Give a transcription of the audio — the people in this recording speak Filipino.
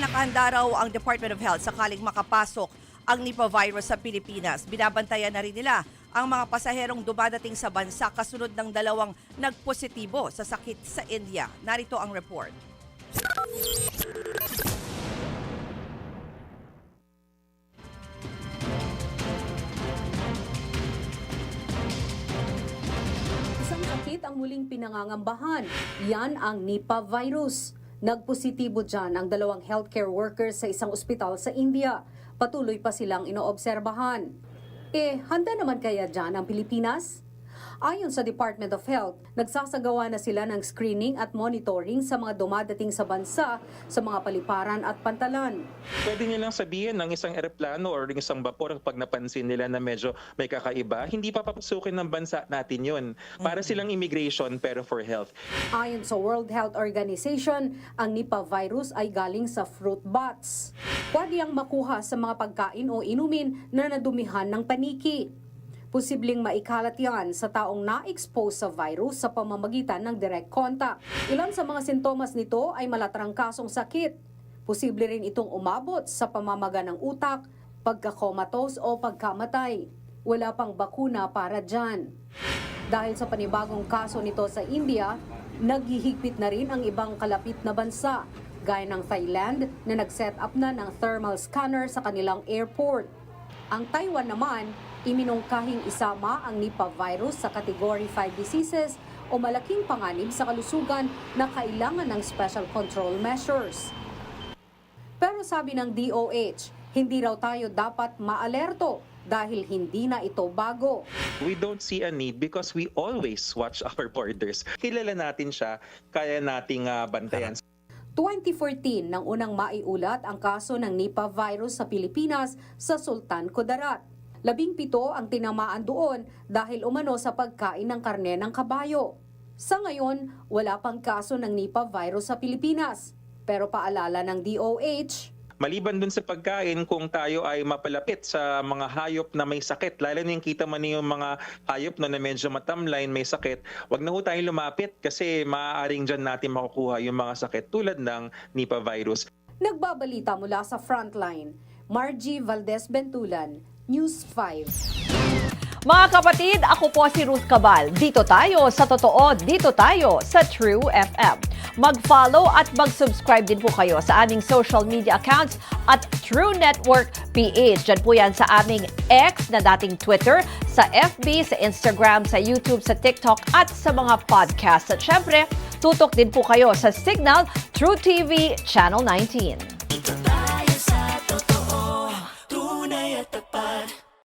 nakahanda raw ang Department of Health sakaling makapasok ang Nipah virus sa Pilipinas. Binabantayan na rin nila ang mga pasaherong dumadating sa bansa kasunod ng dalawang nagpositibo sa sakit sa India. Narito ang report. Isang sakit ang muling pinangangambahan. Yan ang Nipah virus. Nagpositibo dyan ang dalawang healthcare workers sa isang ospital sa India. Patuloy pa silang inoobserbahan. Handa naman kaya dyan ang Pilipinas? Ayon sa Department of Health, nagsasagawa na sila ng screening at monitoring sa mga dumadating sa bansa sa mga paliparan at pantalan. Pwede nilang sabihin ng isang eroplano or ng isang bapor pag napansin nila na medyo may kakaiba, hindi pa papasukin ng bansa natin yun. Para silang immigration pero for health. Ayon sa World Health Organization, ang Nipah virus ay galing sa fruit bats. Pwede ang makuha sa mga pagkain o inumin na nadumihan ng paniki. Posibleng maikalat yan sa taong na-expose sa virus sa pamamagitan ng direct contact. Ilan sa mga sintomas nito ay malatrangkasong sakit. Posible rin itong umabot sa pamamaga ng utak, pagkakomatos o pagkamatay. Wala pang bakuna para dyan. Dahil sa panibagong kaso nito sa India, naghihigpit na rin ang ibang kalapit na bansa, gaya ng Thailand na nag-set up na ng thermal scanner sa kanilang airport. Ang Taiwan naman, iminungkahing isama ang Nipah virus sa Category 5 diseases o malaking panganib sa kalusugan na kailangan ng special control measures. Pero sabi ng DOH, hindi raw tayo dapat maalerto dahil hindi na ito bago. We don't see a need because we always watch our borders. Kilala natin siya, kaya nating bantayan. 2014 nang unang maiulat ang kaso ng Nipah virus sa Pilipinas sa Sultan Kudarat. 17 ang tinamaan doon dahil umano sa pagkain ng karne ng kabayo. Sa ngayon, wala pang kaso ng Nipah virus sa Pilipinas. Pero paalala ng DOH, Maliban dun sa pagkain, kung tayo ay mapalapit sa mga hayop na may sakit, lalo na yung kita man yung mga hayop na medyo matamlay, may sakit, wag na ho tayong lumapit kasi maaaring dyan natin makukuha yung mga sakit tulad ng Nipah virus. Nagbabalita mula sa Frontline, Margie Valdez-Bentulan, News 5. Mga kapatid, ako po si Ruth Cabal. Dito tayo sa totoo, dito tayo sa True FM. Mag-follow at mag-subscribe din po kayo sa aming social media accounts at True Network PH. Diyan po yan sa aming X na dating Twitter, sa FB, sa Instagram, sa YouTube, sa TikTok at sa mga podcast. At syempre, tutok din po kayo sa Signal True TV Channel 19. Dito tayo sa totoo, tunay at